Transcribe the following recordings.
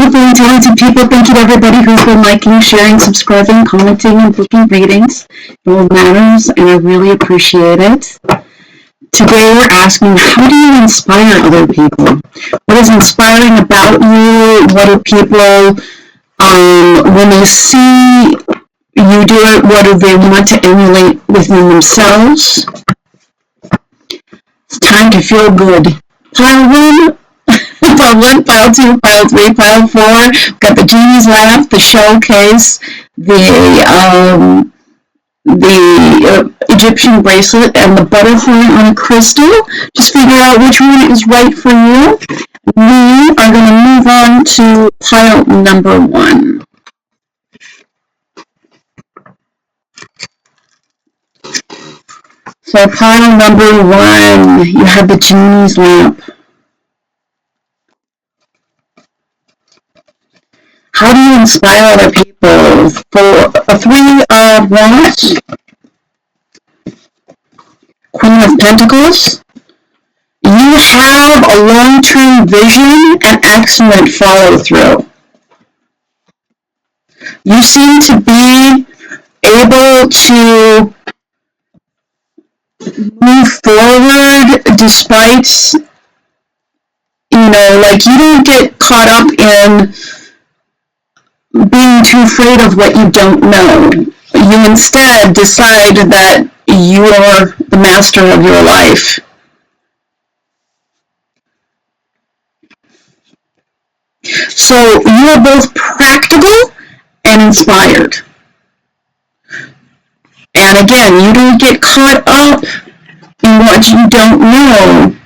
beautiful and talented people. Thank you to everybody who's been liking, sharing, subscribing, commenting, and booking readings. It all matters, and I really appreciate it. Today we're asking, how do you inspire other people? What is inspiring about you? What do people, when they see you do it, what do they want to emulate within themselves? It's time to feel good. Pile 1, pile 1, pile 2, pile 3, pile 4. We've got the genie's lamp, the showcase, the Egyptian bracelet, and the butterfly on a crystal. Just figure out which one is right for you. We are going to move on to pile number 1. So pile number 1, you have the genie's lamp. How do you inspire other people? For a 3 of Wands, Queen of Pentacles, you have a long-term vision and excellent follow-through. You seem to be able to move forward despite, like you don't get caught up in being too afraid of what you don't know. You instead decide that you are the master of your life. So you are both practical and inspired. And again, you don't get caught up in what you don't know.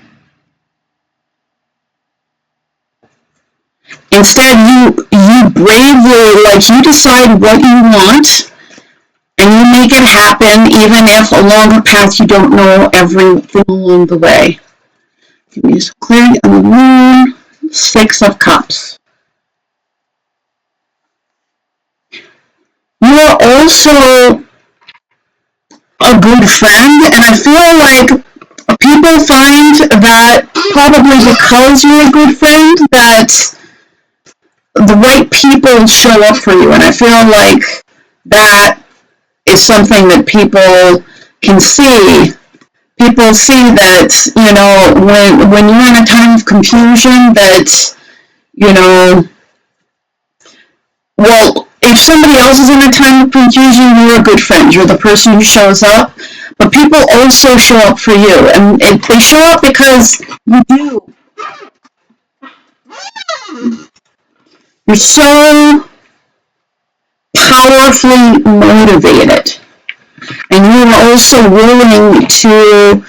Instead, you bravely, you decide what you want, and you make it happen, even if along the path you don't know everything along the way. Give me some clarity on the moon. 6 of Cups. You are also a good friend, and I feel like people find that probably because you're a good friend that the right people show up for you, and I feel like that is something that people can see. People see that, when you're in a time of confusion, that, if somebody else is in a time of confusion, you're a good friend. You're the person who shows up. But people also show up for you. And they show up because you do. You're so powerfully motivated. And you're also willing to...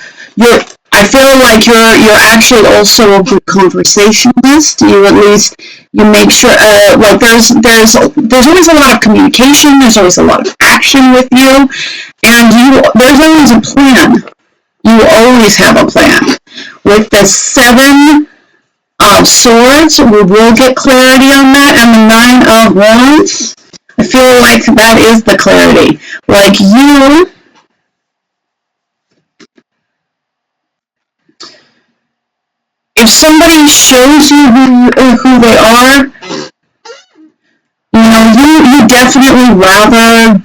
I feel like you're actually also a good conversationalist. You make sure, there's always a lot of communication, there's always a lot of action with you, and there's always a plan. You always have a plan. With the 7 of Swords, we will get clarity on that, and the 9 of Wands, I feel like that is the clarity. If somebody shows you who they are, you definitely rather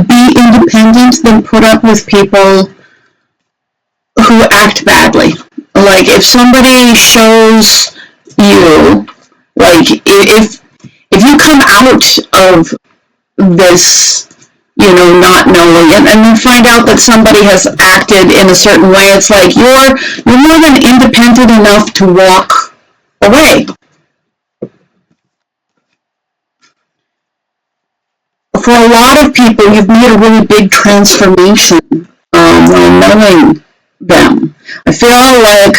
be independent than put up with people who act badly. If somebody shows you, if you come out of this, not knowing, and then find out that somebody has acted in a certain way, it's like you're more than independent enough to walk away. For a lot of people, you've made a really big transformation while knowing them. I feel like,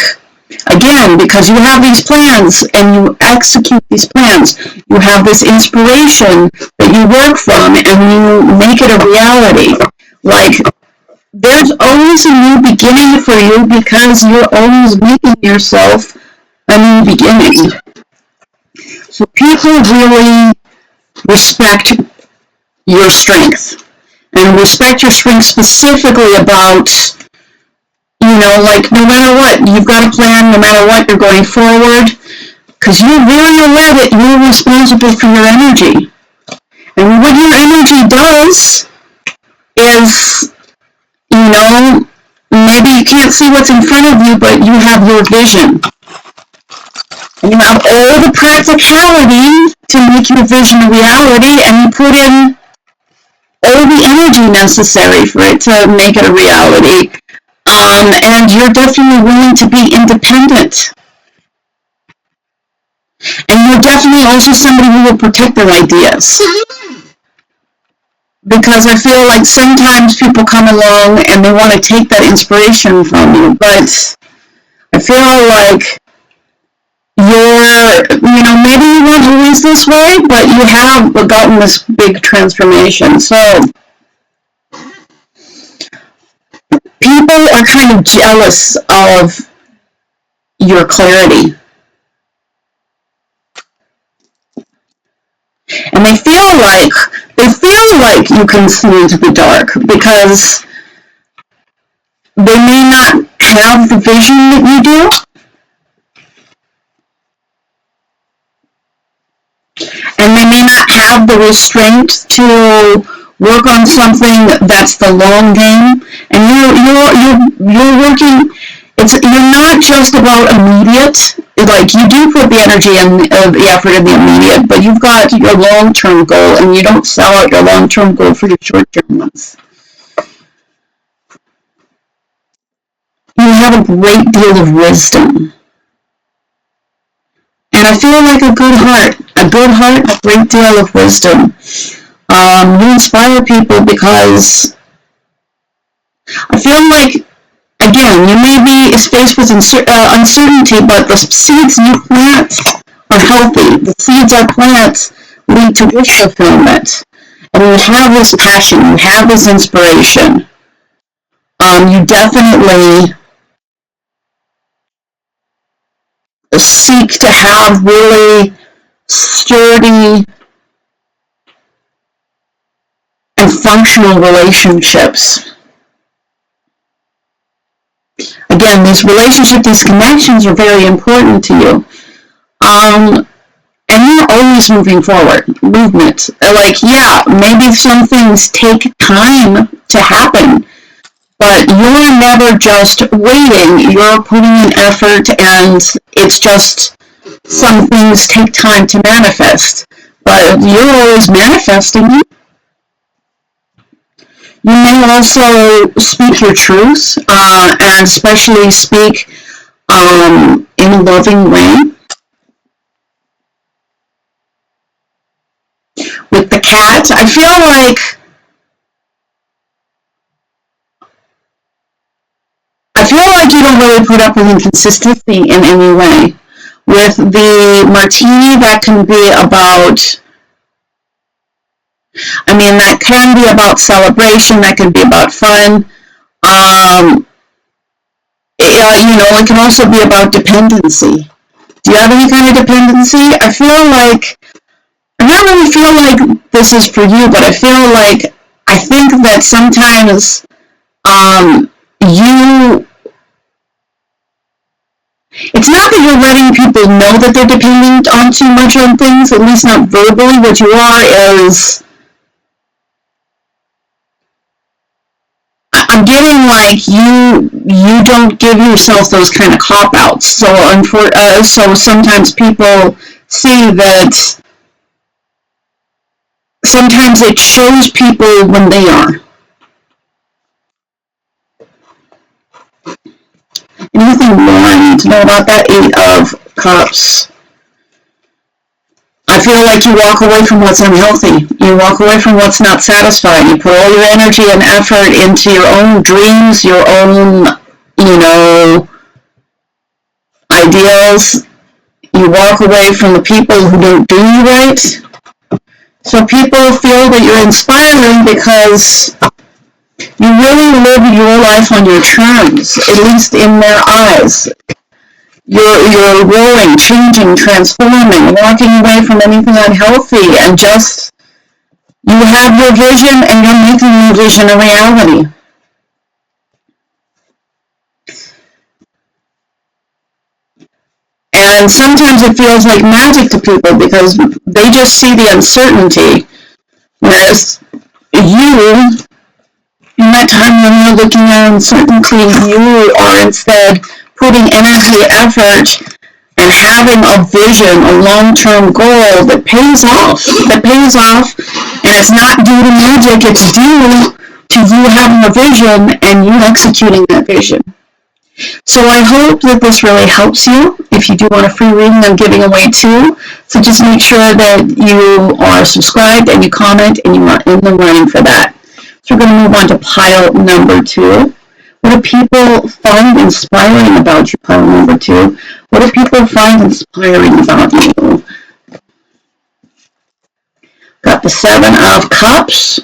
again, because you have these plans and you execute these plans, you have this inspiration that you work from and you make it a reality. There's always a new beginning for you because you're always making yourself a new beginning. So people really respect your strength, and respect your strength specifically about, no matter what, you've got a plan, no matter what, you're going forward, Because you're very aware that you're responsible for your energy. And what your energy does is, you know, maybe you can't see what's in front of you, but you have your vision. And you have all the practicality to make your vision a reality, and you put in all the energy necessary for it to make it a reality. And you're definitely willing to be independent. And you're definitely also somebody who will protect their ideas. Because I feel like sometimes people come along and they want to take that inspiration from you, but I feel like maybe you weren't always this way, but you have gotten this big transformation. So people are kind of jealous of your clarity. And they feel like you can see into the dark because they may not have the vision that you do. And they may not have the restraint to work on something that's the long game. And you're working. You're not just about immediate. Like, you do put the energy and the effort in the immediate, but you've got your long-term goal, and you don't sell out your long-term goal for your short-term ones. You have a great deal of wisdom. And I feel like a good heart, a great deal of wisdom. You inspire people because I feel like, again, you may be faced with uncertainty, but the seeds you plant are healthy. The seeds our plants lead to wish fulfillment. And you have this passion, you have this inspiration. You definitely seek to have really sturdy and functional relationships. Again, these relationships, these connections are very important to you. And you're always moving forward. Movement. Like, yeah, maybe some things take time to happen, but you're never just waiting. You're putting in effort, and it's just some things take time to manifest. But you're always manifesting. You may also speak your truth, and especially speak in a loving way. With the cat, I feel like you don't really put up with inconsistency in any way. With the martini, that can be about, that can be about celebration, that can be about fun. It can also be about dependency. Do you have any kind of dependency? I don't really feel like this is for you, but I think that sometimes it's not that you're letting people know that they're dependent on too much on things, at least not verbally. What you are is, I'm getting like you don't give yourself those kind of cop-outs. So sometimes people see that sometimes it shows people when they are. Anything more I need to know about that? 8 of Cups. I feel like you walk away from what's unhealthy. You walk away from what's not satisfying. You put all your energy and effort into your own dreams, your own, ideals. You walk away from the people who don't do you right. So people feel that you're inspiring because you really live your life on your terms, at least in their eyes. You're growing, changing, transforming, walking away from anything unhealthy, and just, you have your vision and you're making your vision a reality. And And sometimes it feels like magic to people because they just see the uncertainty. Whereas you, in that time when you're looking at uncertainty, you are instead putting energy, effort, and having a vision, a long-term goal that pays off. And it's not due to magic, it's due to you having a vision and you executing that vision. So I hope that this really helps you. If you do want a free reading, I'm giving away 2. So just make sure that you are subscribed and you comment and you are in the running for that. So we're going to move on to pile number 2. What do people find inspiring about you, pile number 2? What do people find inspiring about you? Got the 7 of Cups.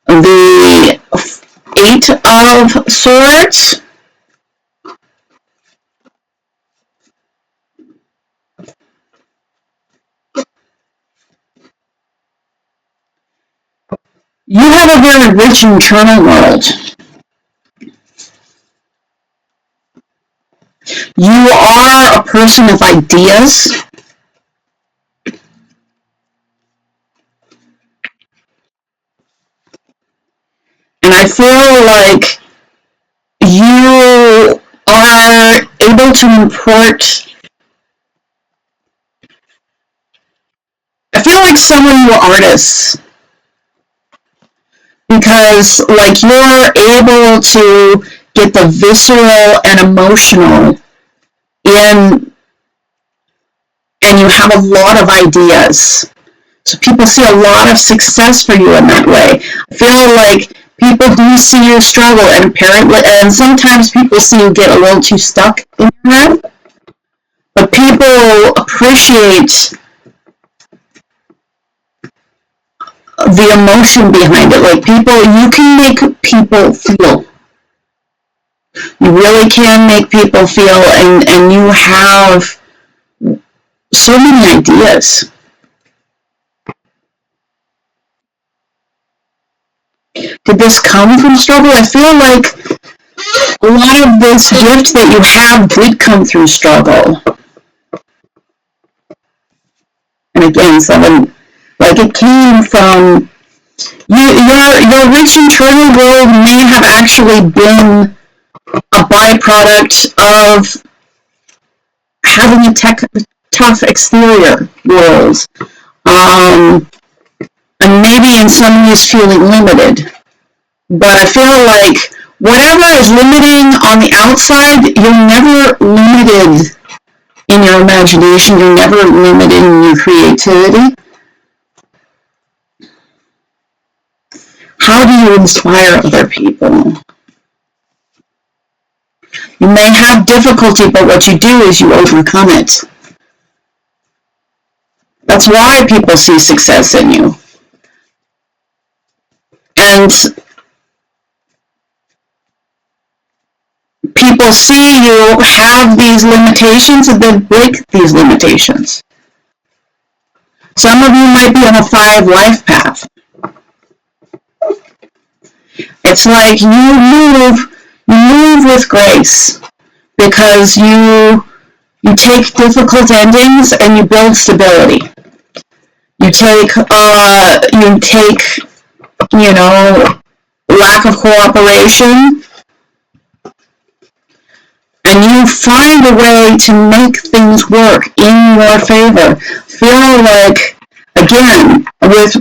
The 8 of Swords. You have a very rich internal world. You are a person of ideas. And I feel like you are able to import. I feel like some of you are artists. Because like you're able to get the visceral and emotional in, and you have a lot of ideas. So people see a lot of success for you in that way. I feel like people do see you struggle, and apparently, and sometimes people see you get a little too stuck in your head. But people appreciate the emotion behind it. Like people, you can make people feel. You really can make people feel, and you have so many ideas. Did this come from struggle? I feel like a lot of this gift that you have did come through struggle. And again, someone, like it came from, your rich internal world may have actually been a byproduct of having a tough exterior world. And maybe in some ways feeling limited. But I feel like whatever is limiting on the outside, you're never limited in your imagination, you're never limited in your creativity. How do you inspire other people? You may have difficulty, but what you do is you overcome it. That's why people see success in you. And people see you have these limitations and then break these limitations. Some of you might be on a 5 life path. It's like you move with grace because you take difficult endings and you build stability. You take lack of cooperation, and you find a way to make things work in your favor. Feel like, again, with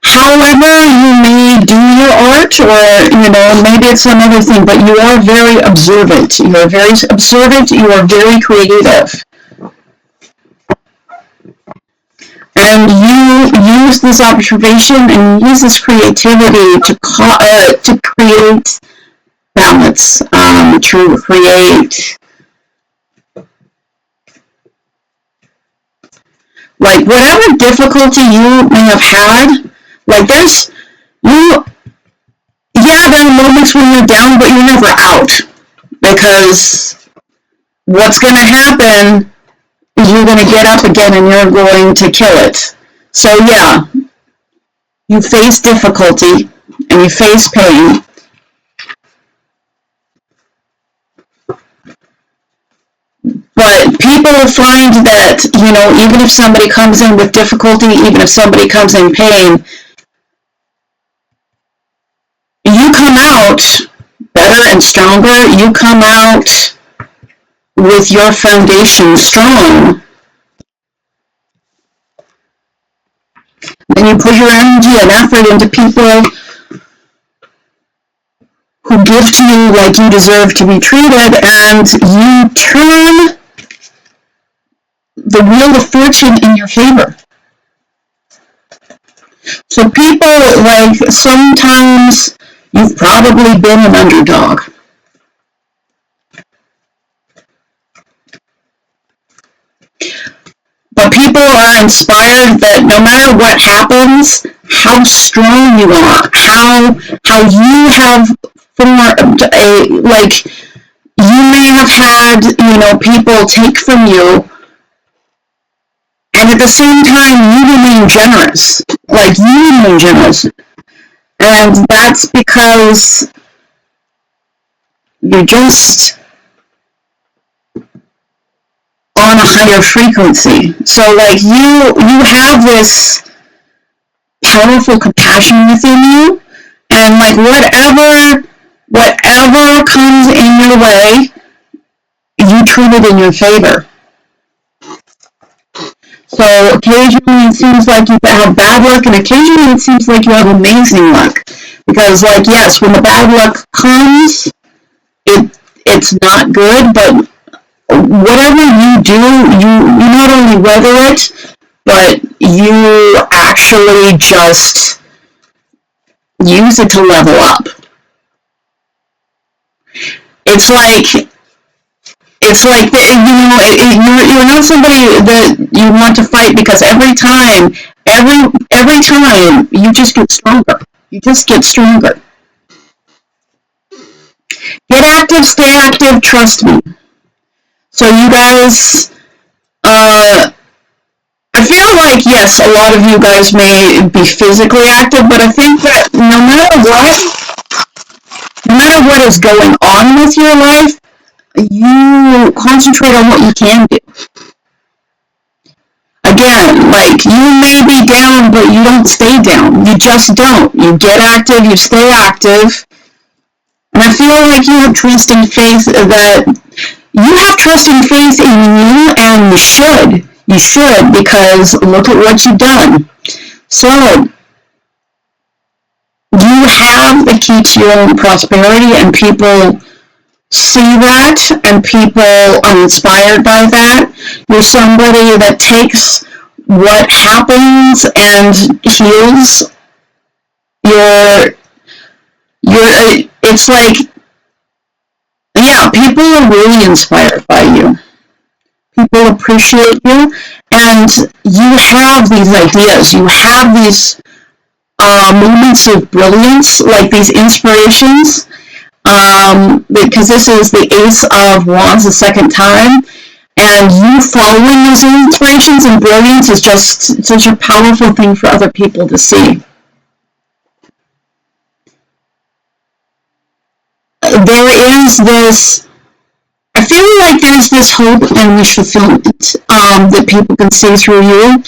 however you may do your art, or maybe it's some other thing, but you are very observant. You are very observant. You are very creative. And you use this observation and use this creativity to create balance, to create, like, whatever difficulty you may have had, like, there are moments when you're down, but you're never out, because what's going to happen is you're going to get up again and you're going to kill it. So yeah, you face difficulty and you face pain, But people find that, you know, even if somebody comes in with difficulty, even if somebody comes in pain, you come out better and stronger. You come out with your foundation strong. Then you put your energy and effort into people who give to you like you deserve to be treated, and you turn the wheel of fortune in your favor. So people, like, sometimes you've probably been an underdog. But people are inspired that no matter what happens, how strong you are, how you have formed a, like, you may have had, you know, people take from you, and at the same time, you remain generous. Like, you remain generous. And that's because you're just on a higher frequency. So, like, you have this powerful compassion within you, and, like, whatever comes in your way, you turn it in your favor. So occasionally it seems like you have bad luck, and occasionally it seems like you have amazing luck. Because, like, yes, when the bad luck comes, it's not good, but whatever you do, you not only weather it, but you actually just use it to level up. It's like, you know, you're not somebody that you want to fight, because every time you just get stronger. You just get stronger. Get active, stay active, trust me. So you guys, I feel like, yes, a lot of you guys may be physically active, but I think that no matter what is going on with your life, you concentrate on what you can do. Again, like, you may be down, but you don't stay down. You just don't. You get active, you stay active. And I feel like you have trust and faith that you have trust and faith in you, and you should. You should, because look at what you've done. So, you have the key to your own prosperity, and people see that, and people are inspired by that. You're somebody that takes what happens and heals it's like, yeah, people are really inspired by you. People appreciate you, and you have these ideas. You have these moments of brilliance, like these inspirations, because this is the Ace of Wands the second time, and you following those inspirations and brilliance is just such a powerful thing for other people to see. There is this, I feel like there's this hope and wish fulfillment that people can see through you,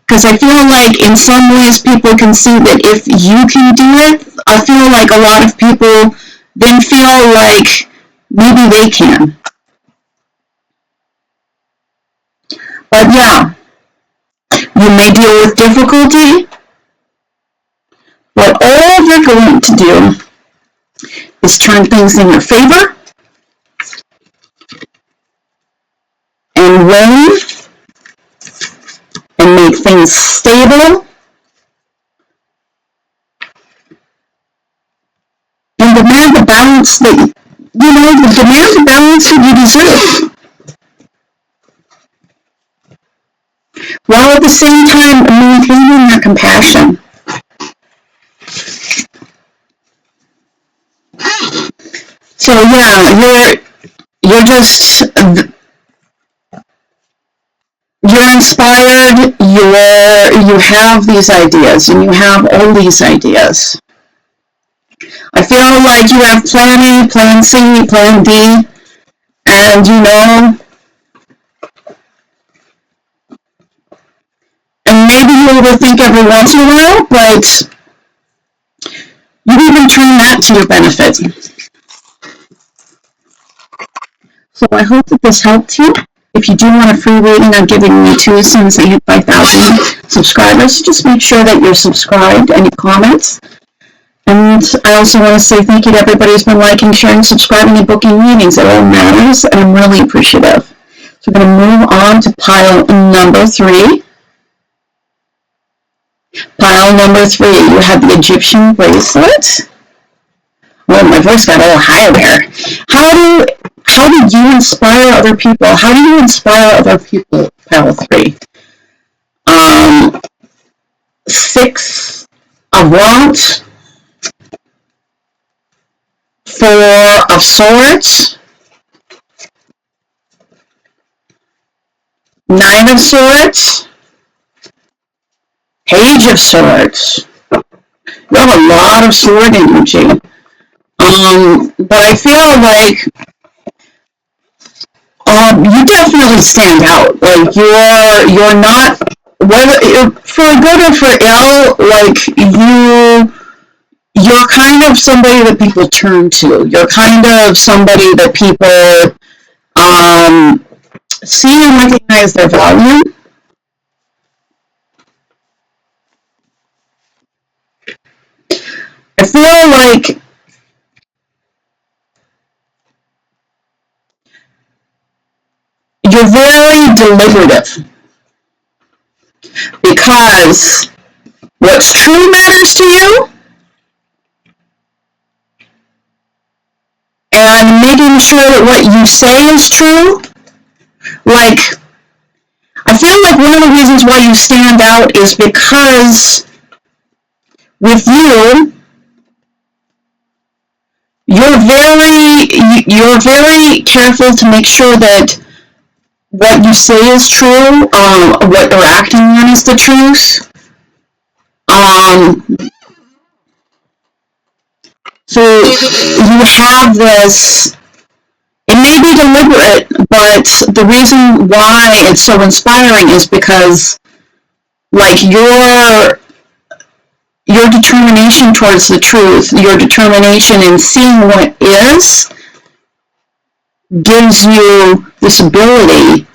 because I feel like in some ways people can see that if you can do it, I feel like a lot of people then feel like maybe they can. But yeah, you may deal with difficulty, but all you're going to do is turn things in your favor and win and make things stable and demand the balance that you deserve, while at the same time maintaining your compassion. So yeah, you're inspired, you have these ideas, and you have all these ideas. I feel like you have plan A, plan C, plan D, and you know, overthink every once in a while, but you even turn that to your benefit. So I hope that this helped you. If you do want a free reading, I'm giving you 2 as soon as I hit 5,000 subscribers. Just make sure that you're subscribed and you comment. And I also want to say thank you to everybody who's been liking, sharing, subscribing, and booking readings. It all matters, and I'm really appreciative. So we're going to move on to pile number 3. Pile number 3, you have the Egyptian bracelet. Oh, my voice got all high there. How do you inspire other people? How do you inspire other people? Pile 3. 6 of Wands. 4 of Swords. 9 of Swords. Page of Swords. You have a lot of sword energy. But I feel like you definitely stand out. Like you're not, whether for good or for ill, like you're kind of somebody that people turn to. You're kind of somebody that people see and recognize their value. I feel like you're very deliberative because what's true matters to you, and making sure that what you say is true. Like, I feel like one of the reasons why you stand out is because with you, you're very careful to make sure that what you say is true, what you're acting on is the truth. So you have this, it may be deliberate, but the reason why it's so inspiring is because, like, your determination towards the truth, your determination in seeing what is, gives you this ability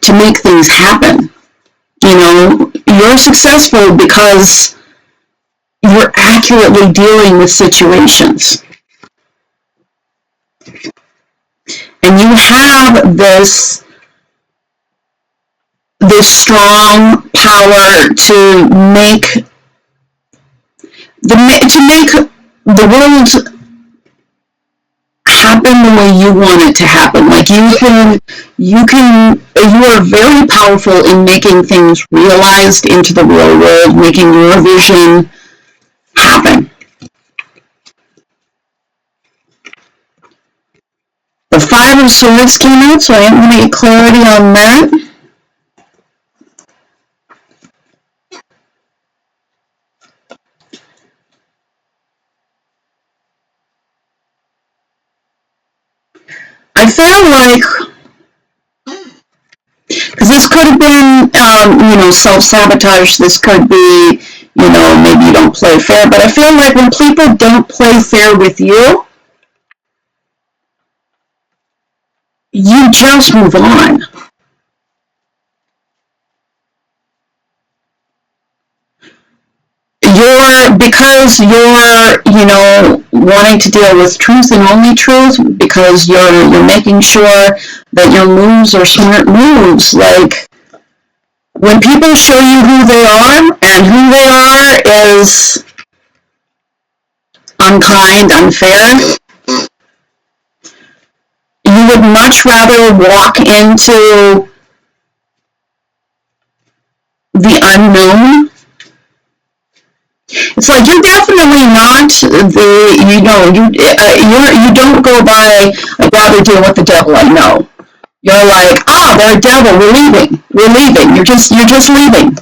to make things happen. You know, you're successful because you're accurately dealing with situations. And you have this strong power to make the world happen the way you want it to happen. Like you are very powerful in making things realized into the real world, making your vision happen. The 5 of Swords came out, so I am going to get clarity on that. I feel like, because this could have been, self-sabotage, this could be, maybe you don't play fair, but I feel like when people don't play fair with you, you just move on. Because you're wanting to deal with truth and only truth, because you're making sure that your moves are smart moves. Like, when people show you who they are, and who they are is unkind, unfair, you would much rather walk into the unknown. It's like you're definitely not you don't go by, I'd rather deal with the devil I know. You're like, they're a devil, we're leaving. You're just leaving.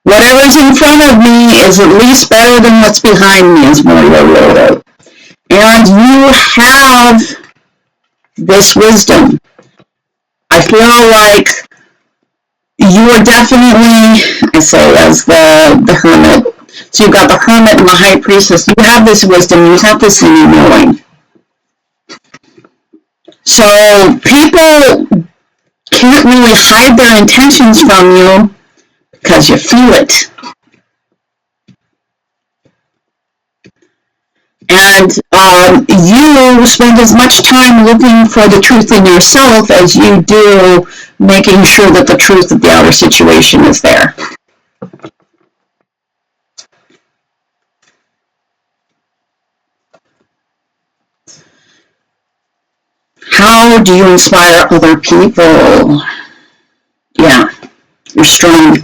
Whatever's in front of me is at least better than what's behind me, is more your word. And you have this wisdom. I I feel like you are definitely, I say as the hermit. So you've got the hermit and the high priestess. You have this wisdom. You have this inner knowing. So people can't really hide their intentions from you because you feel it. And you spend as much time looking for the truth in yourself as you do making sure that the truth of the outer situation is there. How do you inspire other people? Yeah, you're strong.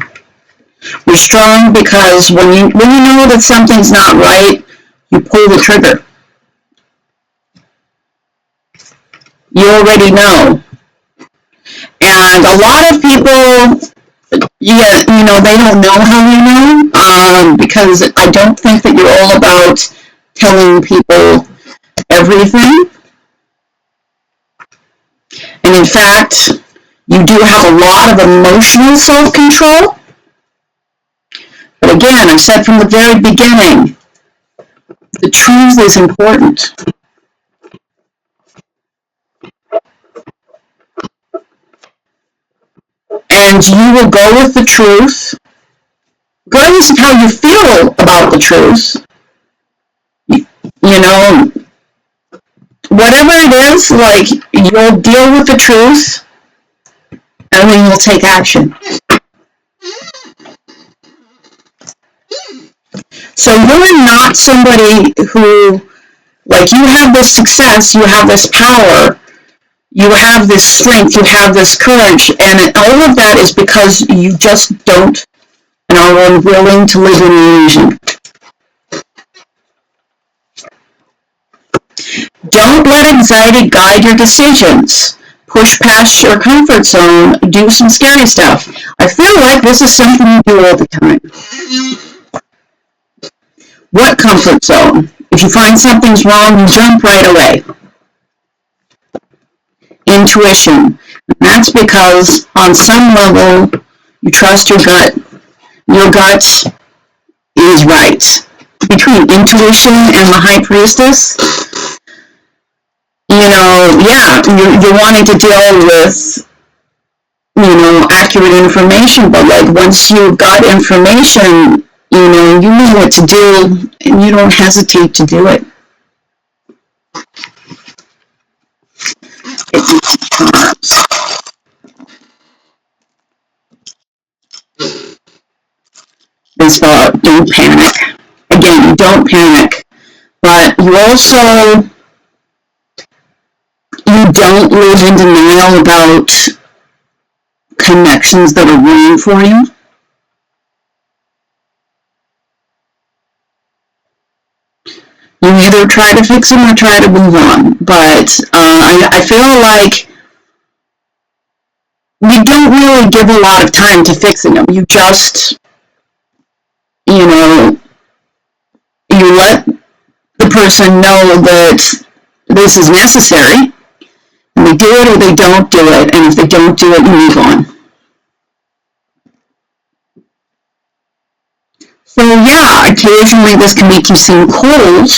You're strong because when you know that something's not right, you pull the trigger. You already know. And a lot of people, they don't know how you know, because I don't think that you're all about telling people everything. And in fact, you do have a lot of emotional self-control. But again, I said from the very beginning, the truth is important. And you will go with the truth, regardless of how you feel about the truth. Whatever it is, like, you'll deal with the truth, and then you'll take action. So you're not somebody who, like, you have this success, you have this power, you have this strength, you have this courage, and all of that is because you just don't and are unwilling to live in illusion. Don't let anxiety guide your decisions. Push past your comfort zone, do some scary stuff. I feel like this is something you do all the time. What comfort zone? If you find something's wrong, you jump right away. Intuition. That's because on some level, you trust your gut. Your gut is right. Between intuition and the high priestess, you're wanting to deal with, accurate information, but like once you've got information, you know what to do, and you don't hesitate to do it. This thought, don't panic. Again, don't panic. But you also, you don't live in denial about connections that are wrong for you. You either try to fix them or try to move on. But I feel like you don't really give a lot of time to fixing them. You just, you let the person know that this is necessary, and they do it or they don't do it, and if they don't do it, you move on. So yeah, occasionally this can make you seem cold,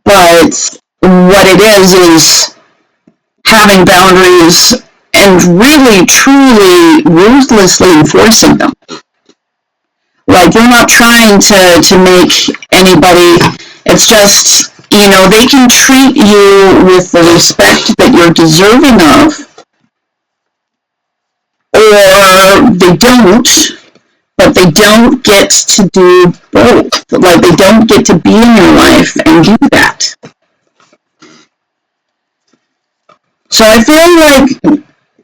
but what it is having boundaries and really, truly, ruthlessly enforcing them. Like, you're not trying to make anybody, it's just, they can treat you with the respect that you're deserving of, or they don't, but they don't get to do both. Like, they don't get to be in your life and do that. So I feel like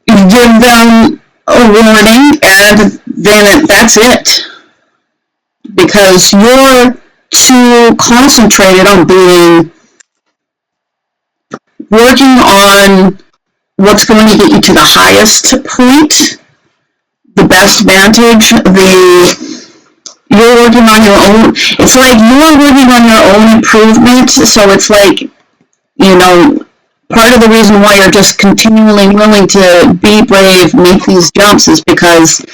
you give them a warning, and then that's it. Because you're too concentrated on working on what's going to get you to the highest point, the best vantage, you're working on your own, it's like you're working on your own improvement, so it's like, part of the reason why you're just continually willing to be brave, make these jumps, is because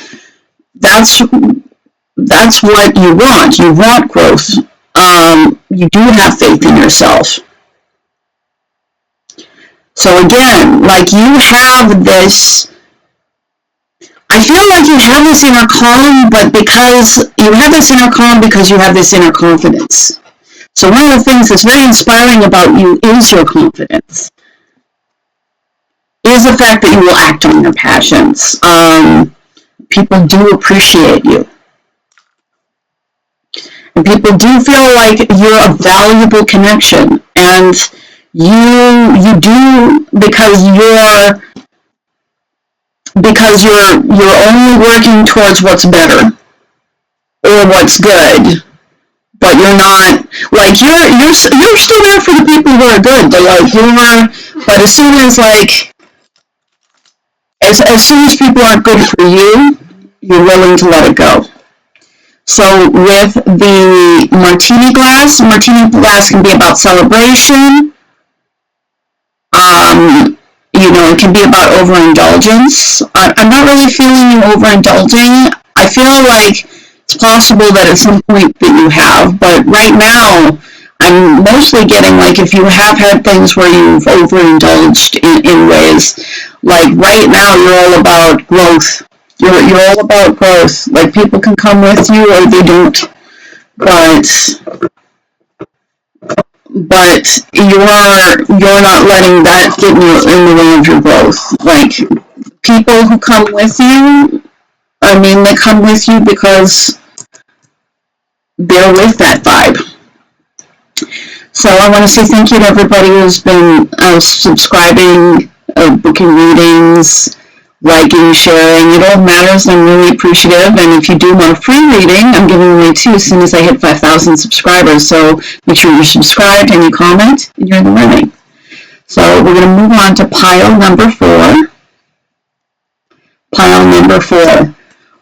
that's what you want. You want growth. You do have faith in yourself. So again, like, you have this, I feel like you have this inner calm, but because you have this inner calm because you have this inner confidence. So one of the things that's very inspiring about you is your confidence, is the fact that you will act on your passions. People do appreciate you. And people do feel like you're a valuable connection. And you do, because you're only working towards what's better or what's good, but you're not, like, you're still there for the people who are good, but like but as soon as, like, as soon as people aren't good for you, you're willing to let it go. So with the martini glass can be about celebration. It can be about overindulgence. I'm not really feeling you overindulging. I feel like it's possible that at some point that you have, but right now, I'm mostly getting, like, if you have had things where you've overindulged in ways, like, right now you're all about growth. You're all about growth. Like, people can come with you or they don't, but you're not letting that get in the way of your growth. Like, people who come with you, I mean, they come with you because they're with that vibe. So I want to say thank you to everybody who's been subscribing, booking readings, liking, sharing. It all matters. I'm really appreciative. And if you do want a free reading, I'm giving away 2 as soon as I hit 5,000 subscribers. So make sure you're subscribed and you comment and you're in the running. So we're going to move on to pile number 4. Pile number 4.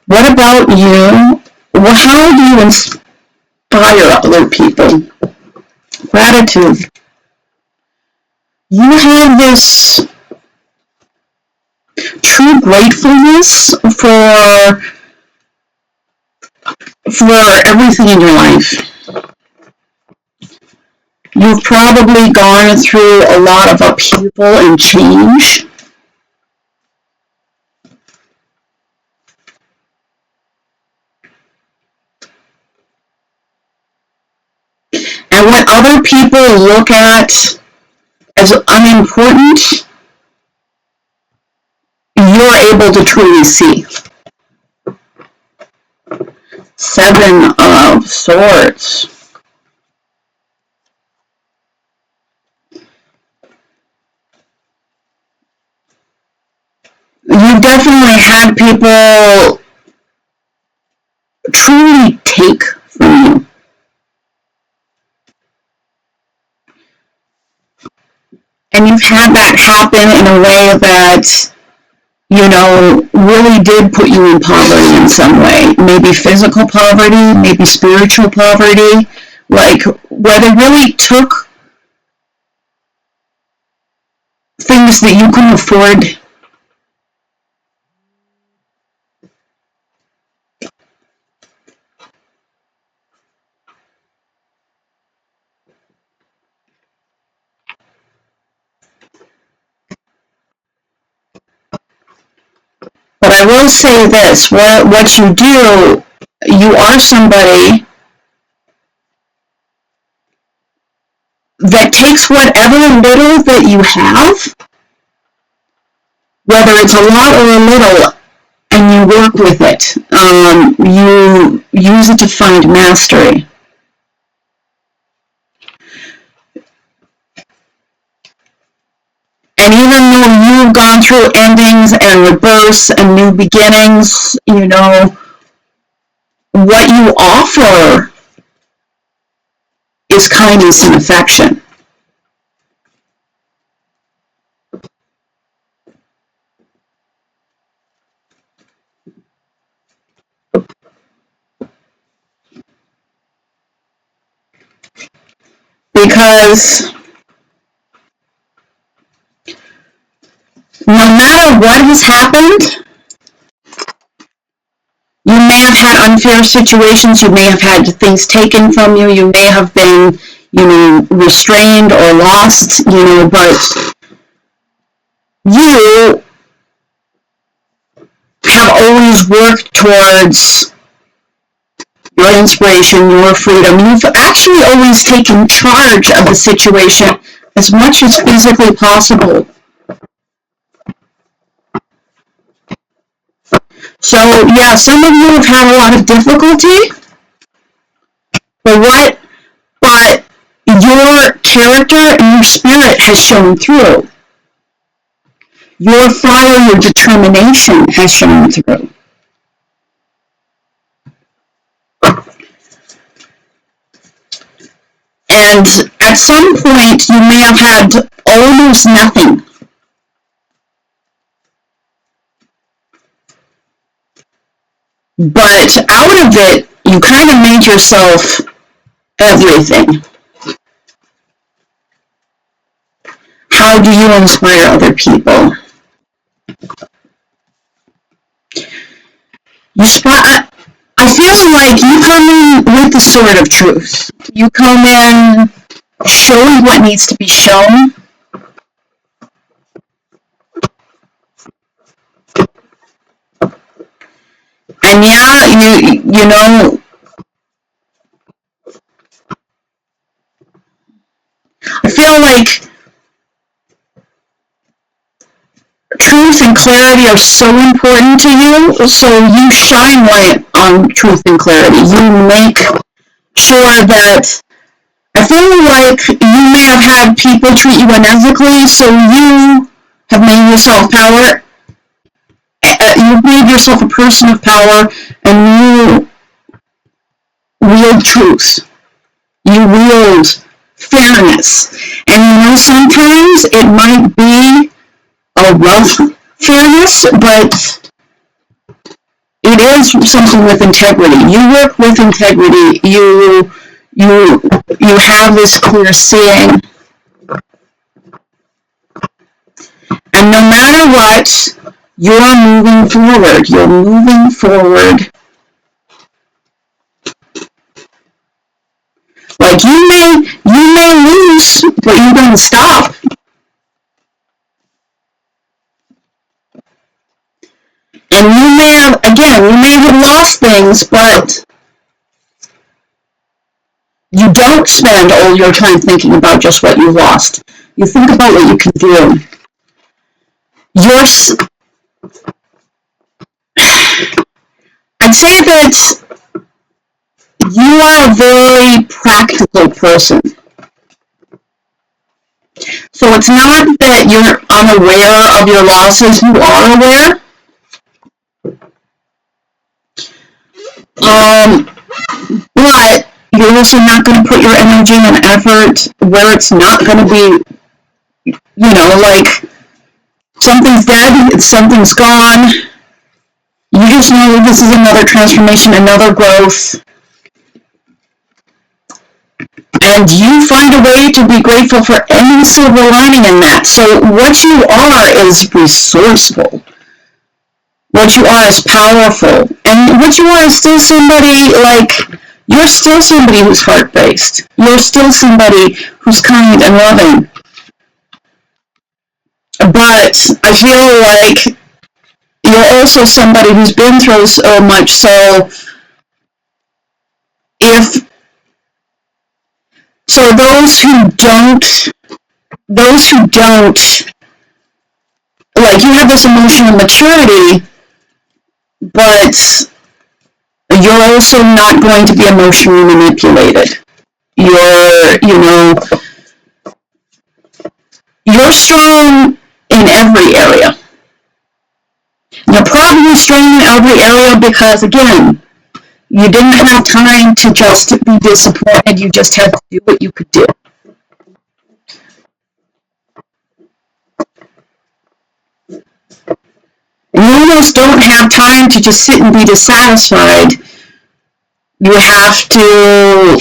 What about you? Well, how do you inspire other people? Gratitude. You have this true gratefulness for everything in your life. You've probably gone through a lot of upheaval and change. And what other people look at as unimportant, you're able to truly see. 7 of Swords. You definitely had people truly take from you. And you've had that happen in a way that, really did put you in poverty in some way. Maybe physical poverty, maybe spiritual poverty, like, where they really took things that you couldn't afford. But I will say this, what you do, you are somebody that takes whatever little that you have, whether it's a lot or a little, and you work with it. You use it to find mastery. And even though you've gone through endings and rebirths and new beginnings, what you offer is kindness and affection. Because no matter what has happened, you may have had unfair situations, you may have had things taken from you, you may have been, restrained or lost, but you have always worked towards your inspiration, your freedom. You've actually always taken charge of the situation as much as physically possible. So, yeah, some of you have had a lot of difficulty, but your character and your spirit has shown through. Your fire, your determination has shown through. And at some point, you may have had almost nothing. But out of it, you kind of made yourself everything. How do you inspire other people? I feel like you come in with the sword of truth. You come in showing what needs to be shown. And yeah, you know, I feel like truth and clarity are so important to you, so you shine light on truth and clarity. You make sure that, I feel like you may have had people treat you unethically, so you have made yourself power. You've made yourself a person of power, and you wield truth. You wield fairness. And sometimes it might be a rough fairness, but it is something with integrity. You work with integrity. You have this clear seeing. And no matter what, you're moving forward. You're moving forward. Like you may lose, but you don't stop. And you may have lost things, but you don't spend all your time thinking about just what you lost. You think about what you can do. I'd say that you are a very practical person. So it's not that you're unaware of your losses, you are aware. But you're also not going to put your energy and effort where it's not going to be, like something's dead, something's gone. You just know that this is another transformation, another growth. And you find a way to be grateful for any silver lining in that. So what you are is resourceful. What you are is powerful. And what you are is still somebody, you're still somebody who's heart-based. You're still somebody who's kind and loving. But I feel like you're also somebody who's been through so much, so those who don't, you have this emotional maturity, but you're also not going to be emotionally manipulated. You're strong in every area. You're probably strong in every area because, again, you didn't have time to just be disappointed. You just had to do what you could do. And you almost don't have time to just sit and be dissatisfied. You have to,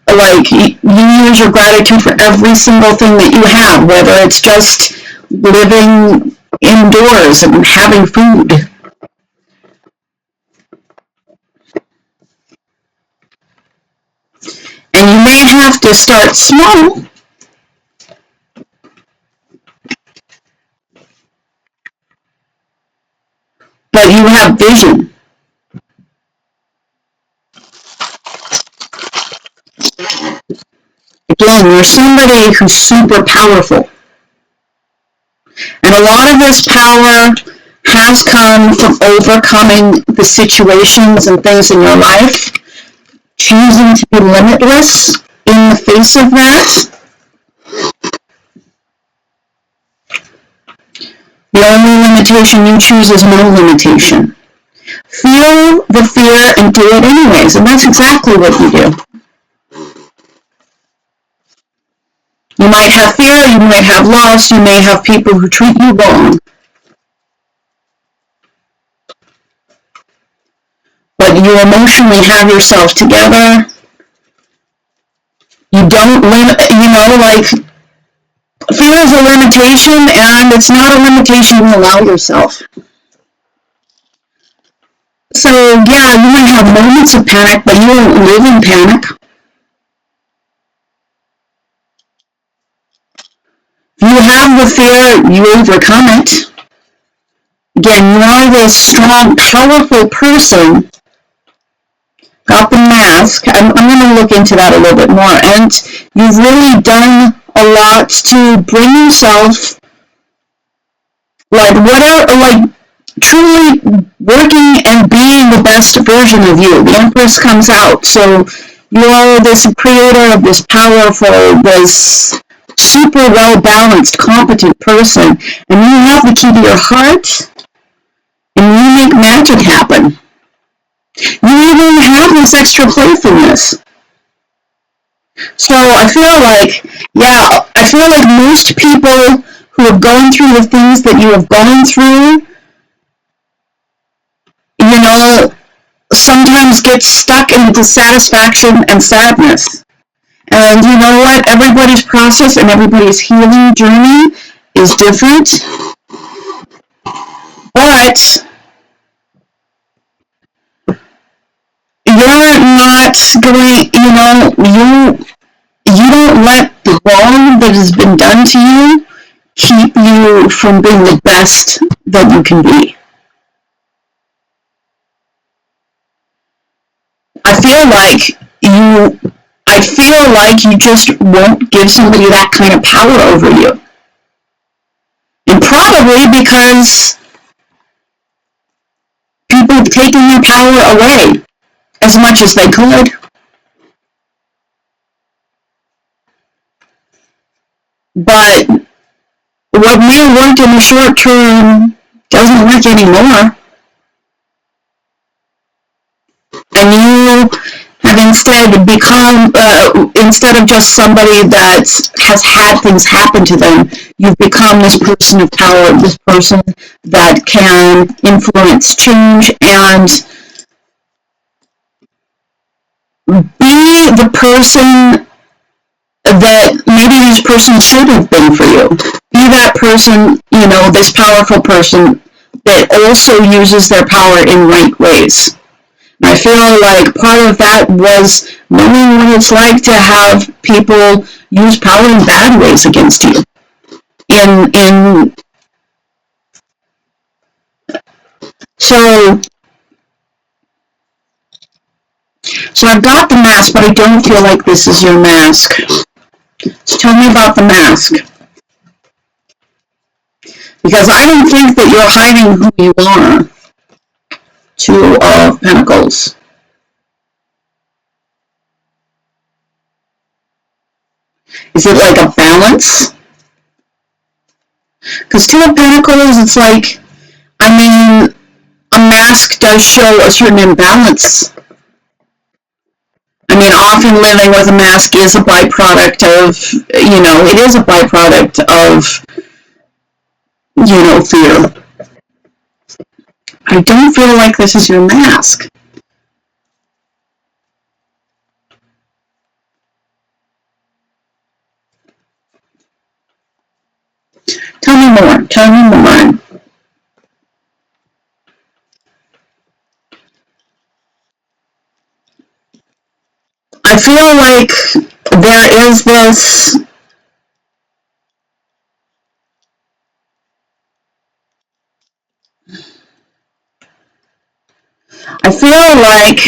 you use your gratitude for every single thing that you have, whether it's just living indoors and having food. And you may have to start small, but you have vision. Again, you're somebody who's super powerful. And a lot of this power has come from overcoming the situations and things in your life, choosing to be limitless in the face of that. The only limitation you choose is no limitation. Feel the fear and do it anyways, and that's exactly what you do. You might have fear, you might have loss, you may have people who treat you wrong. But you emotionally have yourself together. You don't limit, like, fear is a limitation, and it's not a limitation you allow yourself. So, yeah, you might have moments of panic, but you don't live in panic. If you have the fear, you overcome it. Again, you are this strong, powerful person. Got the mask. I'm going to look into that a little bit more. And you've really done a lot to bring yourself, truly working and being the best version of you. The Empress comes out. So you are this creator of this powerful, this super well-balanced, competent person. And you have the key to your heart, and you make magic happen. You even have this extra playfulness. So I feel like most people who have gone through the things that you have gone through, sometimes get stuck in dissatisfaction and sadness. And you know what? Everybody's process and everybody's healing journey is different. But you're not going, you don't let the wrong that has been done to you keep you from being the best that you can be. I feel like you just won't give somebody that kind of power over you. And probably because people have taken your power away as much as they could. But what may have worked in the short term doesn't work anymore. And you have instead become, instead of just somebody that has had things happen to them, you've become this person of power, this person that can influence change and be the person that maybe this person should have been for you. Be that person, this powerful person that also uses their power in right ways. I feel like part of that was knowing what it's like to have people use power in bad ways against you. So I've got the mask, but I don't feel like this is your mask. So tell me about the mask. Because I don't think that you're hiding who you are. Two of Pentacles. Is it like a balance? Because Two of Pentacles, it's like, a mask does show a certain imbalance. Often living with a mask is a byproduct of, it is a byproduct of, fear. I don't feel like this is your mask. Tell me more. I feel like there is this I feel like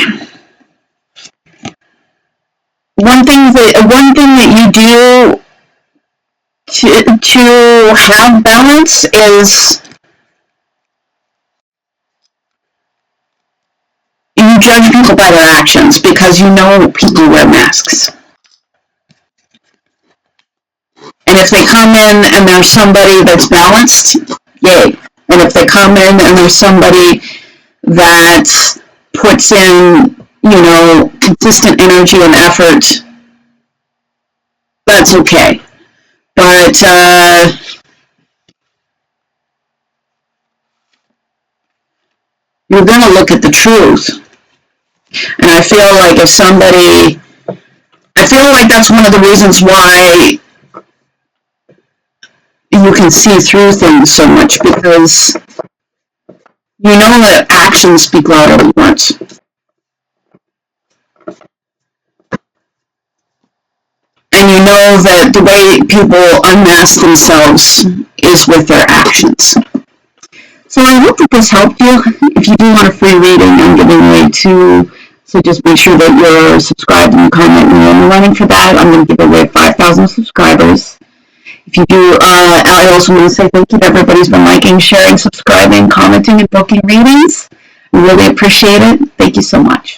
one thing that you do to have balance is you judge people by their actions because you know people wear masks. And if they come in and there's somebody that's balanced, yay. And if they come in and there's somebody that puts in, consistent energy and effort, that's okay. But you're going to look at the truth. And I feel like I feel like that's one of the reasons why you can see through things so much, because you know that actions speak louder than words. And you know that the way people unmask themselves is with their actions. So I hope that this helped you. If you do want a free reading, I'm giving away 2. So just make sure that you're subscribed and you comment when you're running for that. I'm going to give away 5,000 subscribers. If you do, I also want to say thank you to everybody who's been liking, sharing, subscribing, commenting, and booking readings. I really appreciate it. Thank you so much.